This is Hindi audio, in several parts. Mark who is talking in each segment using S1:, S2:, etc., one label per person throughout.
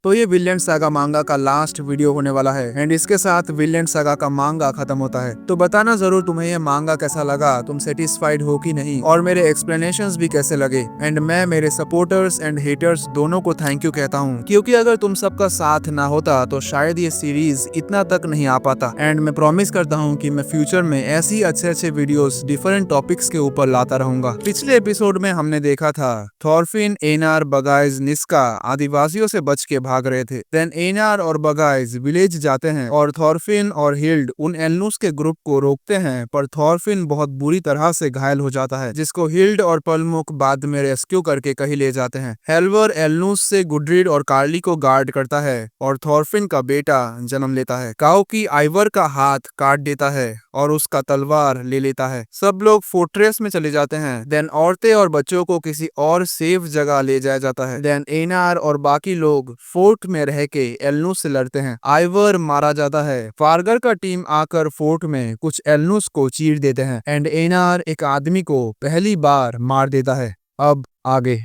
S1: तो ये विलेन सागा मांगा का लास्ट वीडियो होने वाला है एंड इसके साथ विलेन सागा का मांगा खत्म होता है। तो बताना जरूर तुम्हें ये मांगा कैसा लगा, तुम सेटिस्फाइड हो कि नहीं, और मेरे एक्सप्लेनेशंस भी कैसे लगे। एंड मैं मेरे सपोर्टर्स एंड हेटर्स दोनों को थैंक यू कहता हूँ, क्योंकि अगर तुम सबका साथ ना होता तो शायद ये सीरीज इतना तक नहीं आ पाता। एंड मैं प्रॉमिस करता हूँ कि मैं फ्यूचर में ऐसे ही अच्छे वीडियोस डिफरेंट टॉपिक्स के ऊपर लाता रहूंगा। पिछले एपिसोड में हमने देखा था थॉरफिन, एनार, बगाइज, निस्का आदिवासियों से बच के भाग रहे थे। देन एनार और बगाइज विलेज जाते हैं और थॉरफिन और हिल्ड उन एलनूस के ग्रुप को रोकते हैं, पर थॉरफिन बहुत बुरी तरह से घायल हो जाता है, जिसको हिल्ड और पलमुक बाद में रेस्क्यू करके कहीं ले जाते हैं। हेल्वर एलनूस से गुड्रिड और कार्ली को गार्ड करता है और थॉरफिन का बेटा जन्म लेता है। काओ की आइवर का हाथ काट देता है और उसका तलवार ले लेता है। सब लोग फोर्ट्रेस में चले जाते हैं। देन औरतें और बच्चों को किसी और सेफ जगह ले जाया जाता है। देन एनार और बाकी लोग फोर्ट में रह के एलनूस से लड़ते हैं। आइवर मारा जाता है। फारगर का टीम आकर फोर्ट में कुछ एलनूस को चीर देते हैं एंड एनार एक आदमी को पहली बार मार देता है। अब आगे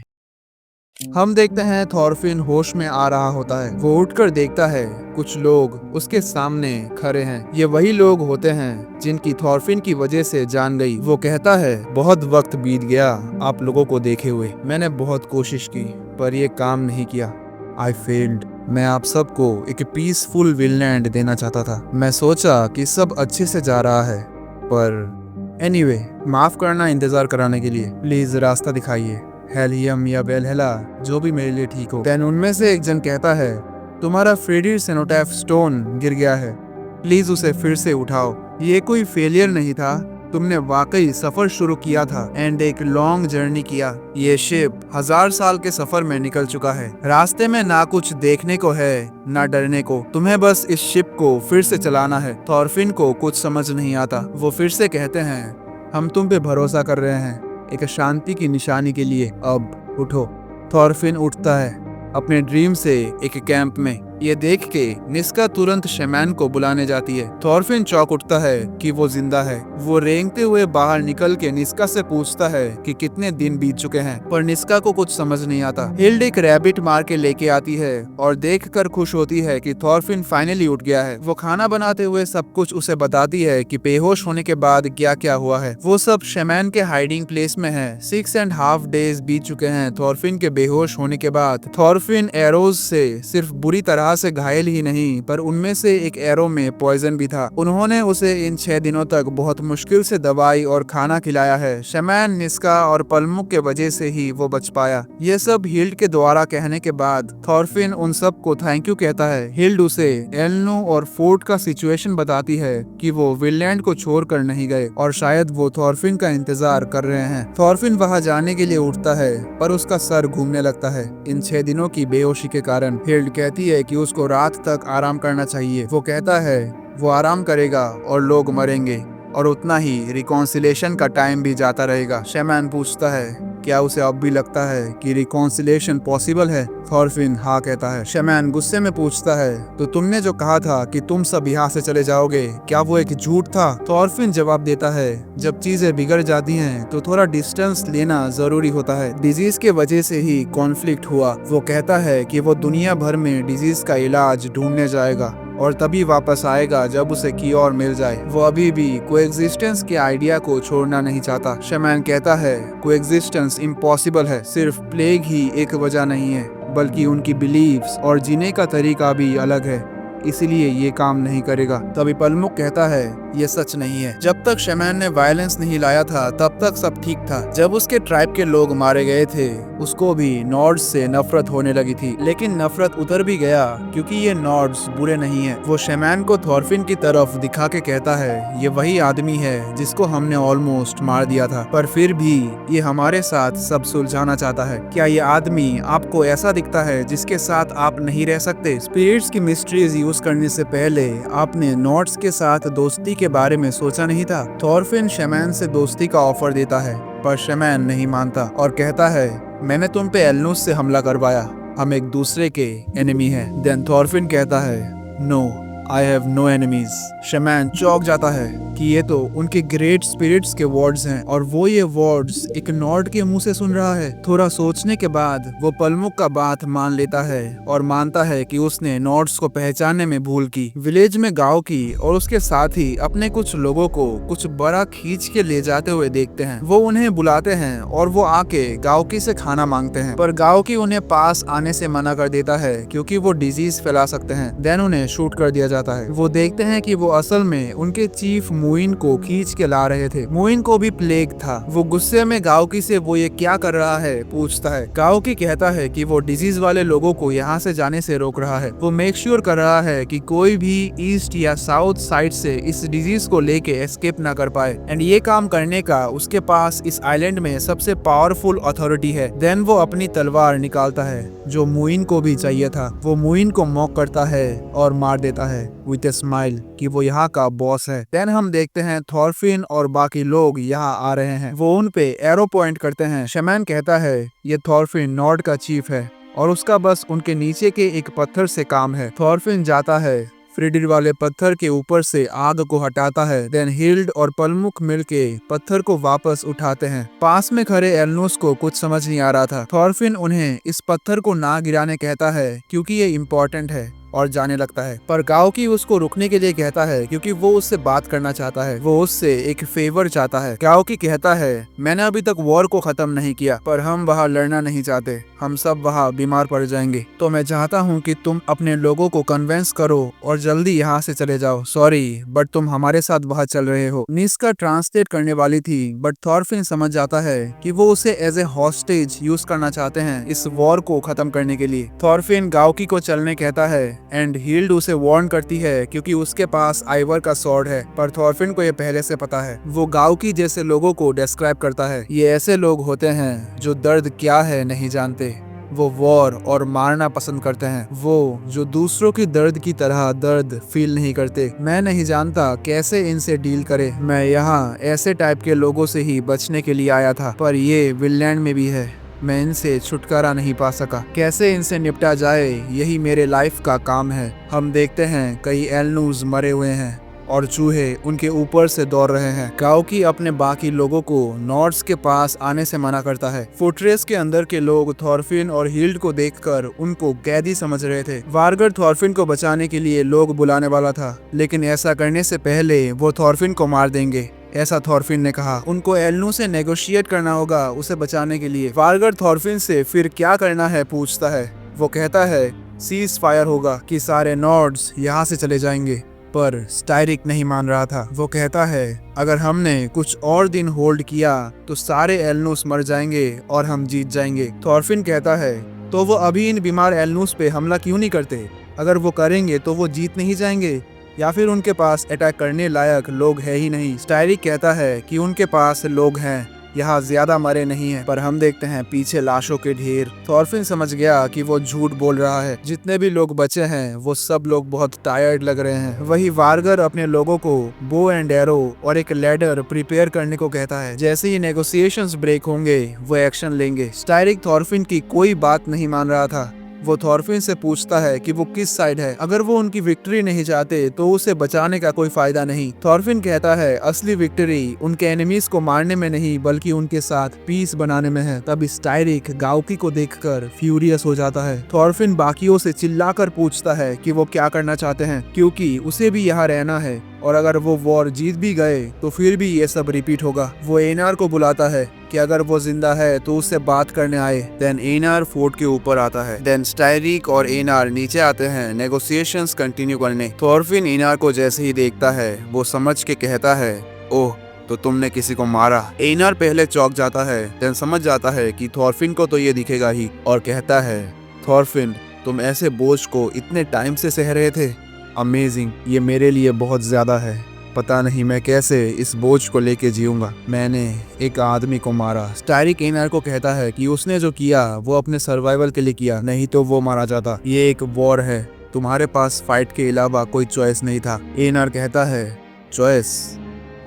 S1: हम देखते हैं थॉरफिन होश में आ रहा होता है। वो उठकर देखता है कुछ लोग उसके सामने खड़े हैं। ये वही लोग होते हैं जिनकी थॉरफिन की वजह से जान गई। वो कहता है बहुत वक्त बीत गया आप लोगों को देखे हुए। मैंने बहुत कोशिश की पर ये काम नहीं किया। I failed. मैं आप सबको एक पीसफुल विललैंड देना चाहता था। मैं सोचा कि सब अच्छे से जा रहा है, पर एनीवे माफ करना इंतजार कराने के लिए। प्लीज रास्ता दिखाइए, हेलियम या बेलहेला, जो भी मेरे लिए ठीक हो। देन उनमें से एक जन कहता है तुम्हारा फ्रेडी सेनोटैफ स्टोन गिर गया है, प्लीज उसे फिर से उठाओ। ये कोई फेलियर नहीं था, तुमने वाकई सफर शुरू किया था एंड एक लॉन्ग जर्नी किया। ये शिप 1000 साल के सफर में निकल चुका है। रास्ते में ना कुछ देखने को है ना डरने को। तुम्हें बस इस शिप को फिर से चलाना है। थॉरफिन को कुछ समझ नहीं आता। वो फिर से कहते हैं हम तुम पे भरोसा कर रहे हैं, एक शांति की निशानी के लिए। अब उठो। थॉरफिन उठता है अपने ड्रीम से एक कैंप में। ये देख के निस्का तुरंत शैमैन को बुलाने जाती है। थॉरफिन चौंक उठता है कि वो जिंदा है। वो रेंगते हुए बाहर निकल के निस्का से पूछता है कि कितने दिन बीत चुके हैं, पर निस्का को कुछ समझ नहीं आता। हिल्ड एक रैबिट मार के लेके आती है और देखकर खुश होती है कि थॉरफिन फाइनली उठ गया है। वो खाना बनाते हुए सब कुछ उसे बताती है कि बेहोश होने के बाद क्या क्या हुआ है। वो सब शैमैन के हाइडिंग प्लेस में है। 6.5 डेज बीत चुके हैं थॉरफिन के बेहोश होने के बाद। थॉरफिन एरोज से सिर्फ बुरी तरह से घायल ही नहीं, पर उनमें से एक एरो में पॉइजन भी था। उन्होंने उसे इन 6 दिनों तक बहुत मुश्किल से दवाई और खाना खिलाया है। शैमैन, निस्का और पलमुक के वजह से ही वो बच पाया। ये सब हिल्ड के द्वारा कहने के बाद थॉरफिन उन सब को थैंक यू कहता है। हिल्ड उसे एलनू और फोर्ट का सिचुएशन बताती है कि वो विललैंड को छोड़कर नहीं गए और शायद वो थॉरफिन का इंतजार कर रहे हैं। थॉरफिन वहां जाने के लिए उठता है, पर उसका सर घूमने लगता है इन 6 दिनों की बेहोशी के कारण। हिल्ड कहती है कि उसको रात तक आराम करना चाहिए। वो कहता है वो आराम करेगा और लोग मरेंगे, और उतना ही रिकॉन्सिलेशन का टाइम भी जाता रहेगा। शैमैन पूछता है क्या उसे अब भी लगता है कि रिकॉन्सिलेशन पॉसिबल है? थॉरफिन हाँ कहता है। शैमैन गुस्से में पूछता है तो तुमने जो कहा था कि तुम सब यहाँ से चले जाओगे, क्या वो एक झूठ था? थॉरफिन जवाब देता है जब चीजें बिगड़ जाती हैं तो थोड़ा डिस्टेंस लेना जरूरी होता है। डिजीज के वजह से ही कॉन्फ्लिक्ट हुआ। वो कहता है कि वो दुनिया भर में डिजीज का इलाज ढूंढने जाएगा और तभी वापस आएगा जब उसे क्योर मिल जाए। वो अभी भी कोएग्जिस्टेंस के आइडिया को छोड़ना नहीं चाहता। शैमैन कहता है कोएग्जिस्टेंस इम्पॉसिबल है। सिर्फ प्लेग ही एक वजह नहीं है, बल्कि उनकी बिलीव्स और जीने का तरीका भी अलग है, इसीलिए ये काम नहीं करेगा। तभी पलमुक कहता है ये सच नहीं है। जब तक शैमैन ने वायलेंस नहीं लाया था तब तक सब ठीक था। जब उसके ट्राइब के लोग मारे गए थे उसको भी नॉर्ड्स से नफरत होने लगी थी, लेकिन नफरत उतर भी गया क्योंकि ये नॉर्ड्स बुरे नहीं है। वो शैमैन को थॉरफिन की तरफ दिखा के कहता है ये वही आदमी है जिसको हमने ऑलमोस्ट मार दिया था, पर फिर भी ये हमारे साथ सब सुलझाना चाहता है। क्या ये आदमी आपको ऐसा दिखता है जिसके साथ आप नहीं रह सकते? स्पिरिट्स की मिस्ट्रीज यूज करने से पहले आपने नॉर्ड्स के साथ दोस्ती के बारे में सोचा नहीं था? थॉरफिन शैमैन से दोस्ती का ऑफर देता है, पर शैमैन नहीं मानता और कहता है मैंने तुम पे एलनूस से हमला करवाया, हम एक दूसरे के एनिमी हैं। देन थॉरफिन कहता है no, I have no enemies. Shaman चौंक जाता है कि ये तो उनके ग्रेट स्पिरिट्स के वर्ड्स हैं और वो ये वर्ड्स एक नॉर्ड के मुंह से सुन रहा है। थोड़ा सोचने के बाद वो पलमुक का बात मान लेता है और मानता है कि उसने नॉर्ड्स को पहचानने में भूल की। विलेज में गांव की और उसके साथ ही अपने कुछ लोगों को कुछ बड़ा खींच के ले जाते हुए देखते हैं। वो उन्हें बुलाते हैं और वो आके गांव की से खाना मांगते हैं, पर गांव की उन्हें पास आने से मना कर देता है क्योंकि वो डिजीज फैला सकते हैं। देन उन्हें शूट कर दिया जाता है। वो देखते हैं कि वो असल में उनके चीफ मुइन को खींच के ला रहे थे। मुइन को भी प्लेग था। वो गुस्से में गाओकी से वो ये क्या कर रहा है पूछता है। गाओकी कहता है कि वो डिजीज वाले लोगों को यहाँ से जाने से रोक रहा है। वो मेक श्योर कर रहा है कि कोई भी ईस्ट या साउथ साइड से इस डिजीज को लेके एस्केप ना कर पाए, एंड ये काम करने का उसके पास इस आइलैंड में सबसे पावरफुल अथॉरिटी है। देन वो अपनी तलवार निकालता है जो मुइन को भी चाहिए था। वो मुइन को मॉक करता है और मार देता है विद ए स्माइल कि वो यहाँ का बॉस है। देन हम देखते हैं थॉरफिन और बाकी लोग यहाँ आ रहे हैं। वो उन पे एरो पॉइंट करते हैं। शमैन कहता है ये थॉरफिन नॉर्ड का चीफ है और उसका बस उनके नीचे के एक पत्थर से काम है। थॉरफिन जाता है, फ्रिडिर वाले पत्थर के ऊपर से आग को हटाता है। देन हिल्ड और पलमुक मिलके पत्थर को वापस उठाते हैं। पास में खड़े एल्नोस को कुछ समझ नहीं आ रहा था। थॉरफिन उन्हें इस पत्थर को ना गिराने कहता है क्योंकि ये इम्पोर्टेंट है और जाने लगता है, पर गाओकी उसको रुकने के लिए कहता है क्योंकि वो उससे बात करना चाहता है। वो उससे एक फेवर चाहता है। गाओकी कहता है मैंने अभी तक वॉर को खत्म नहीं किया, पर हम वहाँ लड़ना नहीं चाहते। हम सब वहाँ बीमार पड़ जाएंगे, तो मैं चाहता हूँ कि तुम अपने लोगों को कन्विंस करो और जल्दी यहाँ से चले जाओ। सॉरी बट तुम हमारे साथ वहाँ चल रहे हो। निस्का ट्रांसलेट करने वाली थी, बट थॉरफिन समझ जाता है कि वो उसे एज ए हॉस्टेज यूज करना चाहते हैं इस वॉर को खत्म करने के लिए। थॉरफिन गाओकी को चलने कहता है एंड हील्ड उसे वार्न करती है क्योंकि उसके पास आइवर का स्वॉर्ड है, पर थॉरफिन को ये पहले से पता है। वो गाओकी जैसे लोगों को डिस्क्राइब करता है। ये ऐसे लोग होते हैं जो दर्द क्या है नहीं जानते। वो वॉर और मारना पसंद करते हैं। वो जो दूसरों की दर्द की तरह दर्द फील नहीं करते। मैं नहीं जानता कैसे इनसे डील करे। मैं यहाँ ऐसे टाइप के लोगों से ही बचने के लिए आया था, पर ये विनलैंड में भी है। मैं इनसे छुटकारा नहीं पा सका। कैसे इनसे निपटा जाए यही मेरे लाइफ का काम है। हम देखते हैं कई एल्नूज मरे हुए हैं और चूहे उनके ऊपर से दौड़ रहे हैं। गाओकी अपने बाकी लोगों को नॉर्ड्स के पास आने से मना करता है। फोर्ट्रेस के अंदर के लोग थॉरफिन और हील्ड को देखकर उनको कैदी समझ रहे थे। वारगर थॉरफिन को बचाने के लिए लोग बुलाने वाला था, लेकिन ऐसा करने से पहले वो थॉरफिन को मार देंगे, ऐसा थॉरफिन ने कहा। उनको एल्नू से नेगोशिएट करना होगा उसे बचाने के लिए। वारगर थॉरफिन से फिर क्या करना है पूछता है। वो कहता है सीज फायर होगा कि सारे नॉर्ड्स यहाँ से चले जाएंगे, पर स्टाइरिक नहीं मान रहा था। वो कहता है अगर हमने कुछ और दिन होल्ड किया तो सारे एल्नूस मर जाएंगे और हम जीत जाएंगे। थॉरफिन कहता है तो वो अभी इन बीमार एल्नूस पे हमला क्यों नहीं करते? अगर वो करेंगे तो वो जीत नहीं जाएंगे, या फिर उनके पास अटैक करने लायक लोग है ही नहीं। स्टाइरिक कहता है कि उनके पास लोग हैं, यहाँ ज्यादा मरे नहीं हैं, पर हम देखते हैं पीछे लाशों के ढेर। थॉरफिन समझ गया कि वो झूठ बोल रहा है। जितने भी लोग बचे हैं वो सब लोग बहुत टायर्ड लग रहे हैं। वही वारगर अपने लोगों को बो एंड एरो और एक लैडर प्रिपेयर करने को कहता है। जैसे ही नेगोशिएशंस ब्रेक होंगे वो एक्शन लेंगे। स्टाइरिक थॉरफिन की कोई बात नहीं मान रहा था। वो थॉरफिन से पूछता है कि वो किस साइड है। अगर वो उनकी विक्ट्री नहीं चाहते तो उसे बचाने का कोई फायदा नहीं। थॉरफिन कहता है असली विक्ट्री उनके एनिमीज को मारने में नहीं बल्कि उनके साथ पीस बनाने में है। तब स्टाइरिक गाओकी को देखकर फ्यूरियस हो जाता है। थॉरफिन बाकियों से चिल्लाकर पूछता है कि वो क्या करना चाहते हैं, क्योंकि उसे भी यहाँ रहना है और अगर वो वॉर जीत भी गए तो फिर भी ये सब रिपीट होगा। वो एनार को बुलाता है कि अगर वो जिंदा है तो उससे बात करने आए। देन एनार फोर्ट के ऊपर आता है। देन स्टाइरिक और एनार नीचे आते हैं नेगोशिएशंस कंटिन्यू करने। थॉरफिन एनार को जैसे ही देखता है वो समझ के कहता है ओह तो तुमने किसी को मारा। एनार पहले चौंक जाता है, देन समझ जाता है कि थॉरफिन को तो ये दिखेगा ही, और कहता है थॉरफिन तुम ऐसे बोझ को इतने टाइम से सह रहे थे, अमेजिंग, ये मेरे लिए बहुत ज्यादा है। पता नहीं मैं कैसे इस बोझ को लेके जीऊंगा। मैंने एक आदमी को मारा। स्टाइरिक एनार को कहता है कि उसने जो किया वो अपने सर्वाइवल के लिए किया, नहीं तो वो मारा जाता। ये एक वॉर है, तुम्हारे पास फाइट के अलावा कोई चॉइस नहीं था। एनार कहता है चॉइस?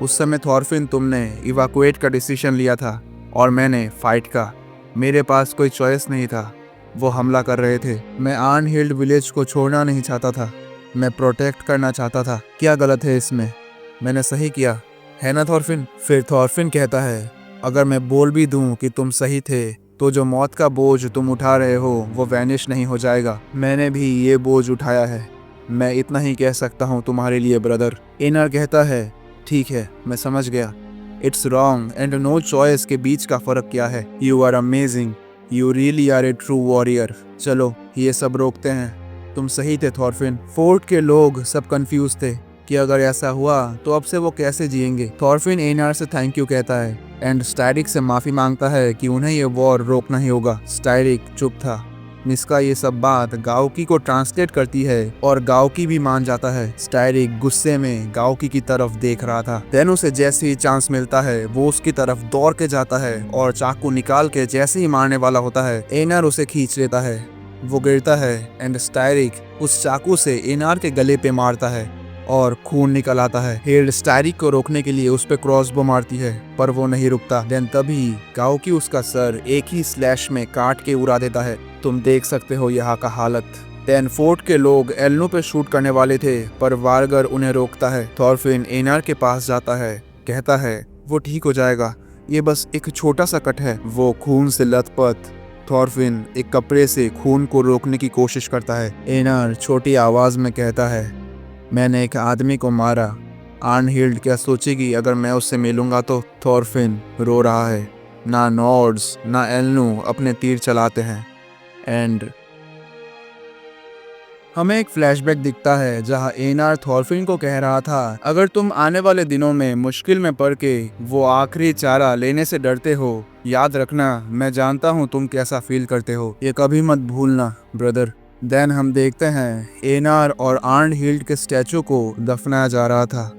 S1: उस समय थॉरफिन तुमने इवाकुएट का डिसीजन लिया था और मैंने फाइट का। मेरे पास कोई चॉइस नहीं था, वो हमला कर रहे थे। मैं आर्नहिल्ड विलेज को छोड़ना नहीं चाहता था, मैं प्रोटेक्ट करना चाहता था। क्या गलत है इसमें? मैंने सही किया है ना थॉरफिन? फिर थॉरफिन कहता है, अगर मैं बोल भी दूं कि तुम सही थे तो जो मौत का बोझ तुम उठा रहे हो वो वैनिश नहीं हो जाएगा। मैंने भी ये बोझ उठाया है, मैं इतना ही कह सकता हूँ तुम्हारे लिए ब्रदर। एनर कहता है, ठीक है मैं समझ गया। It's wrong and no choice के बीच का फर्क क्या है? You are amazing, you really are a true warrior. चलो ये सब रोकते हैं। तुम सही थे थॉरफिन। फोर्ट के लोग सब कंफ्यूज थे कि अगर ऐसा हुआ तो अब से वो कैसे जिएंगे। थॉरफिन एनआर से थैंक यू कहता है एंड स्टाइरिक से माफी मांगता है कि उन्हें ये वॉर रोकना ही होगा। स्टाइरिक चुप था। निस्का ये सब बात गाओकी को ट्रांसलेट करती है और गाओकी भी मान जाता है। स्टाइरिक गुस्से में गाओकी की तरफ देख रहा था। देन उसे जैसे ही चांस मिलता है वो उसकी तरफ दौड़ के जाता है और चाकू निकाल के जैसे ही मारने वाला होता है एनआर उसे खींच लेता है। वो गिरता है एंड स्टाइरिक उस चाकू से एनआर के गले पे मारता है और खून निकल आता है। हेल्ड स्टाइरिक को रोकने के लिए उस पे क्रॉसबो मारती है पर वो नहीं रुकता। देन तभी गाओकी उसका सर एक ही स्लैश में काट के उड़ा देता है। तुम देख सकते हो यहाँ का हालत। देन फोर्ट के लोग एल्नो पे शूट करने वाले थे पर वारगर उन्हें रोकता है। थॉरफिन एनआर के पास जाता है, कहता है वो ठीक हो जाएगा, ये बस एक छोटा सा कट है। वो खून से लथपथ थॉरफिन एक कपड़े से खून को रोकने की कोशिश करता है। एनआर छोटी आवाज में कहता है, मैंने एक आदमी को मारा। आर्नहिल्ड क्या सोचेगी अगर मैं उससे मिलूंगा तो? थॉरफिन रो रहा है। ना नॉर्ड्स ना एल्नो अपने तीर चलाते हैं। एंड हमें एक फ्लैशबैक दिखता है जहां एनआर थॉरफिन को कह रहा था, अगर तुम आने वाले दिनों में मुश्किल में पड़ के वो आखिरी चारा लेने से डरते हो, याद रखना मैं जानता हूँ तुम कैसा फील करते हो, ये कभी मत भूलना ब्रदर। देन हम देखते हैं एनआर और आर्नहिल्ड के स्टैचू को दफनाया जा रहा था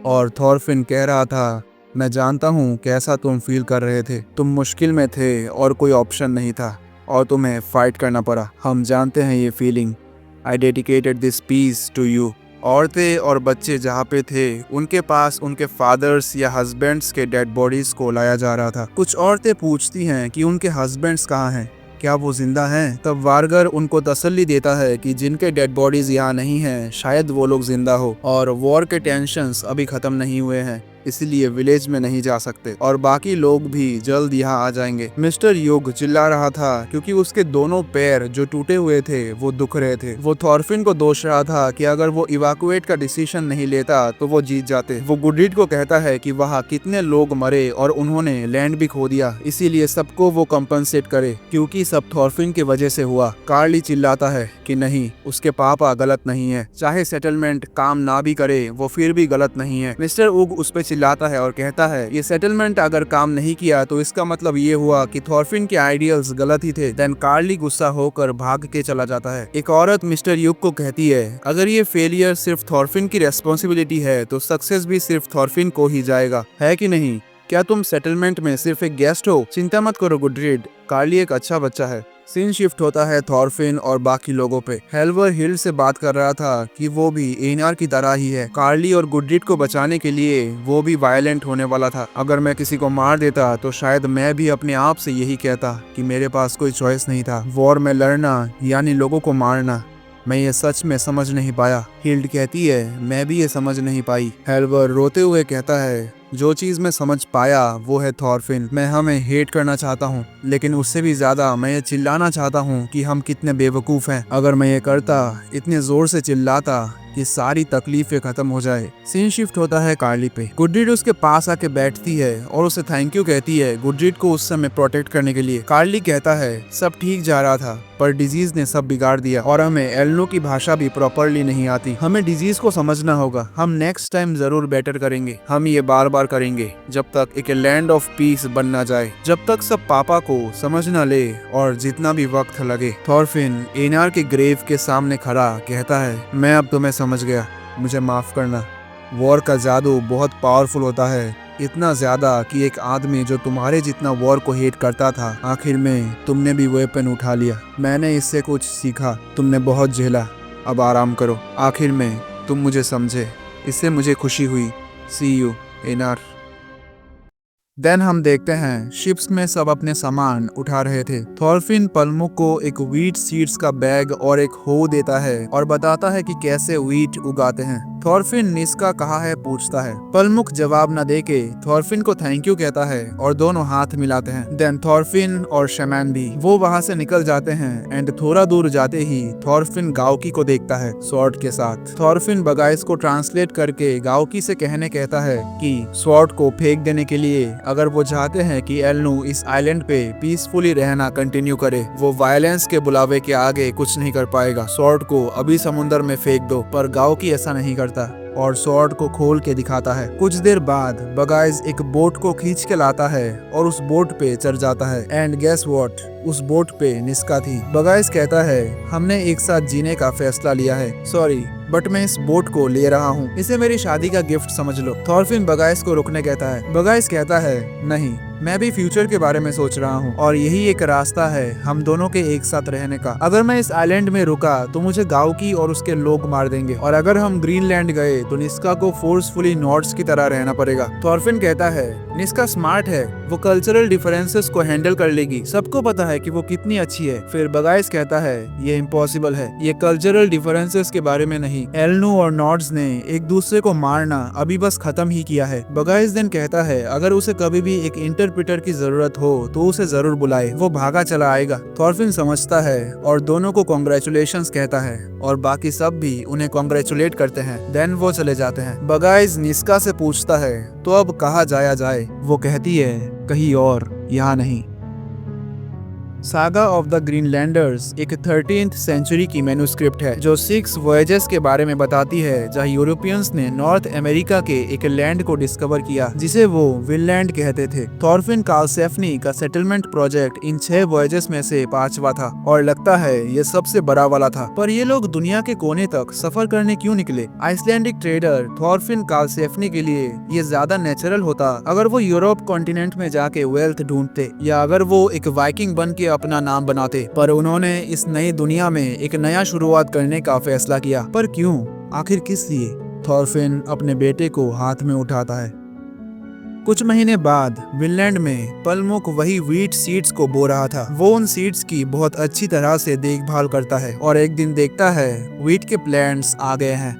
S1: और थॉरफिन कह रहा था, मैं जानता हूँ कैसा तुम फील कर रहे थे। तुम मुश्किल में थे और कोई ऑप्शन नहीं था और तुम्हें फाइट करना पड़ा। हम जानते हैं ये feeling. I dedicated this piece to you. औरतें और बच्चे जहाँ पे थे उनके पास उनके फादर्स या हस्बैंड्स के डेड बॉडीज को लाया जा रहा था। कुछ औरतें पूछती हैं कि उनके हस्बैंड्स कहाँ हैं, क्या वो जिंदा हैं? तब वारगर उनको तसल्ली देता है कि जिनके डेड बॉडीज यहाँ नहीं हैं शायद वो लोग जिंदा हो और वॉर के टेंशंस अभी खत्म नहीं हुए हैं, इसलिए विलेज में नहीं जा सकते और बाकी लोग भी जल्द यहाँ आ जाएंगे। मिस्टर युग चिल्ला रहा था क्योंकि उसके दोनों पैर जो टूटे हुए थे वो दुख रहे थे। वो थॉरफिन को दोष रहा था कि अगर वो इवाकुएट का डिसीजन नहीं लेता तो वो जीत जाते। वो गुडरीड को कहता है कि वहाँ कितने लोग मरे और उन्होंने लैंड भी खो दिया, इसीलिए सबको वो कंपनसेट करे क्योंकि सब थॉरफिन की वजह से हुआ। कार्ली चिल्लाता है कि नहीं, उसके पापा गलत नहीं है, चाहे सेटलमेंट काम ना भी करे वो फिर भी गलत नहीं है। मिस्टर उग उस पर चिल्लाता है और कहता है ये सेटलमेंट अगर काम नहीं किया तो इसका मतलब ये हुआ कि थॉरफिन के आइडियल्स गलत ही थे। देन कार्ली गुस्सा होकर भाग के चला जाता है। एक औरत मिस्टर युग को कहती है, अगर ये फेलियर सिर्फ थॉरफिन की रेस्पॉन्सिबिलिटी है तो सक्सेस भी सिर्फ थॉरफिन को ही जाएगा, है कि नहीं? क्या तुम सेटलमेंट में सिर्फ एक गेस्ट हो? चिंता मत करो गुडरीड, कार्ली एक अच्छा बच्चा है। सीन शिफ्ट होता है थॉरफिन और बाकी लोगों पे। हेल्वर हिल से बात कर रहा था कि वो भी एनआर की तरह ही है। कार्ली और गुडरीड को बचाने के लिए वो भी वायलेंट होने वाला था। अगर मैं किसी को मार देता तो शायद मैं भी अपने आप से यही कहता कि मेरे पास कोई चॉइस नहीं था। वॉर में लड़ना यानी लोगों को मारना, मैं ये सच में समझ नहीं पाया। हिल्ड कहती है, मैं भी ये समझ नहीं पाई। हेल्वर रोते हुए कहता है, जो चीज मैं समझ पाया वो है थॉरफिन। मैं हमें हेट करना चाहता हूँ लेकिन उससे भी ज्यादा मैं ये चिल्लाना चाहता हूँ कि हम कितने बेवकूफ हैं। अगर मैं ये करता, इतने जोर से चिल्लाता कि सारी तकलीफें खत्म हो जाए। सीन शिफ्ट होता है कार्ली पे। गुडरीड उसके पास आके बैठती है और उसे थैंक यू कहती है गुडरीड को उस समय प्रोटेक्ट करने के लिए। कार्ली कहता है सब ठीक जा रहा था पर डिजीज ने सब बिगाड़ दिया और हमें एल्नो की भाषा भी प्रॉपरली नहीं आती। हमें डिजीज को समझना होगा। हम नेक्स्ट टाइम जरूर बेटर करेंगे। हम ये बार बार करेंगे जब तक एक लैंड ऑफ पीस बन ना जाए, जब तक सब पापा को समझ ना ले और जितना भी वक्त लगे। थॉरफिन एनआर के ग्रेव के सामने खड़ा कहता है, मैं अब तुम्हें समझ गया, मुझे माफ करना। वॉर का जादू बहुत पावरफुल होता है, इतना ज्यादा कि एक आदमी जो तुम्हारे जितना वॉर को हेट करता था, आखिर में तुमने भी वेपन उठा लिया। मैंने इससे कुछ सीखा, तुमने बहुत झेला, अब आराम करो। आखिर में तुम मुझे समझे, इससे मुझे खुशी हुई। सी यू एनआर। देन हम देखते हैं शिप्स में सब अपने सामान उठा रहे थे। थॉरफिन पलमुक को एक व्हीट सीड्स का बैग और एक हो देता है और बताता है कि कैसे व्हीट उगाते हैं। थॉरफिन निस्का कहाँ है पूछता है। पलमुक जवाब न देके थॉरफिन को थैंक यू कहता है और दोनों हाथ मिलाते हैं। देन थॉरफिन और शमैन भी वो वहाँ से निकल जाते हैं एंड थोड़ा दूर जाते ही थॉरफिन गाओकी को देखता है स्वॉर्ड के साथ। थॉरफिन बगाइस को ट्रांसलेट करके गाओकी से कहता है कि स्वॉर्ड को फेंक देने के लिए अगर वो चाहते हैं कि एल्नू इस आइलैंड पे पीसफुली रहना कंटिन्यू करे। वो वायलेंस के बुलावे के आगे कुछ नहीं कर पाएगा। स्वॉर्ड को अभी समुद्र में फेंक दो, पर गाओकी ऐसा नहीं करता और स्वॉर्ड को खोल के दिखाता है। कुछ देर बाद बगाइस एक बोट को खींच के लाता है और उस बोट पे चढ़ जाता है एंड गेस व्हाट, उस बोट पे निस्का थी। बगाइस कहता है हमने एक साथ जीने का फैसला लिया है, सॉरी बट मैं इस बोट को ले रहा हूँ, इसे मेरी शादी का गिफ्ट समझ लो। थॉरफिन बगाइस को रुकने कहता है। बगाइस कहता है नहीं, मैं भी फ्यूचर के बारे में सोच रहा हूँ और यही एक रास्ता है हम दोनों के एक साथ रहने का। अगर मैं इस आइलैंड में रुका तो मुझे गाओकी और उसके लोग मार देंगे और अगर हम ग्रीनलैंड गए तो निस्का को फोर्सफुली नॉर्ड्स की तरह रहना पड़ेगा। थॉरफिन कहता है निस्का स्मार्ट है, वो कल्चरल डिफरेंसेस को हैंडल कर लेगी, सबको पता है कि वो कितनी अच्छी है। फिर बगाइस कहता है ये इम्पॉसिबल है, ये कल्चरल डिफरेंसेस के बारे में नहीं, एल्नू और नॉर्ड्स ने एक दूसरे को मारना अभी बस खत्म ही किया है। बगाइस देन कहता है अगर उसे कभी भी एक इंटरप्रेटर की जरूरत हो तो उसे जरूर बुलाए, वो भागा चला आएगा। थॉरफिन समझता है और दोनों को कॉन्ग्रेचुलेशंस कहता है और बाकी सब भी उन्हें कॉन्ग्रेचुलेट करते हैं। देन वो चले जाते हैं। बगाइस निस्का से पूछता है तो अब कहाँ जाया जाए। वो कहती है कहीं और, यहाँ नहीं। सागा ऑफ द ग्रीनलैंडर्स एक 13th सेंचुरी की मैन्युस्क्रिप्ट है जो 6 वॉयजेस के बारे में बताती है जहाँ यूरोपियंस ने नॉर्थ अमेरिका के एक लैंड को डिस्कवर किया जिसे वो विनलैंड कहते थे। थॉरफिन कार्लसेफनी का सेटलमेंट प्रोजेक्ट इन 6 वॉयजेस में से 5वां था और लगता है ये सबसे बड़ा वाला था। पर ये लोग दुनिया के कोने तक सफर करने क्यों निकले? आइसलैंडिक ट्रेडर थॉरफिन कार्लसेफनी के लिए ये ज्यादा नेचुरल होता अगर वो यूरोप कॉन्टिनेंट में जाके वेल्थ ढूंढते या अगर वो एक वाइकिंग बन के अपना नाम बनाते, पर उन्होंने इस नई दुनिया में एक नया शुरुआत करने का फैसला किया। पर क्यों? आखिर किस लिए? थॉरफिन अपने बेटे को हाथ में उठाता है। कुछ महीने बाद विनलैंड में पलमुक वही व्हीट सीड्स को बो रहा था। वो उन सीड्स की बहुत अच्छी तरह से देखभाल करता है और एक दिन देखता है व्हीट के प्लांट्स आ गए हैं।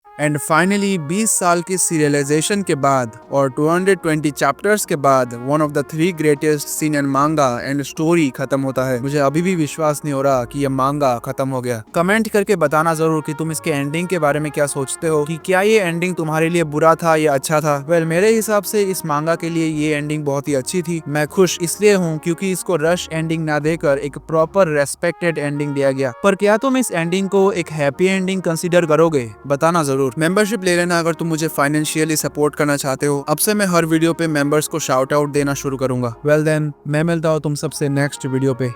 S1: एंड फाइनली 20 साल की सीरियलाइजेशन के बाद और 220 चैप्टर्स के बाद one of the 3 greatest scene and manga and story खत्म होता है। मुझे अभी भी विश्वास नहीं हो रहा कि ये मांगा खत्म हो गया। कमेंट करके बताना जरूर कि तुम इसके एंडिंग के बारे में क्या सोचते हो, कि क्या ये एंडिंग तुम्हारे लिए बुरा था या अच्छा था। वेल मेरे हिसाब से इस मांगा के लिए ये एंडिंग बहुत ही अच्छी थी। मैं खुश इसलिए हूँ क्योंकि इसको रश एंडिंग ना देकर एक प्रॉपर रेस्पेक्टेड एंडिंग दिया गया। पर क्या तुम इस एंडिंग को एक हैप्पी एंडिंग कंसिडर करोगे? बताना जरूर। मेंबरशिप ले लेना अगर तुम मुझे फाइनेंशियली सपोर्ट करना चाहते हो। अब से मैं हर वीडियो पे मेंबर्स को शाउट आउट देना शुरू करूंगा। वेल देन मैं मिलता हूँ तुम सबसे नेक्स्ट वीडियो पे।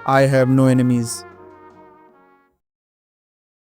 S1: I have no enemies.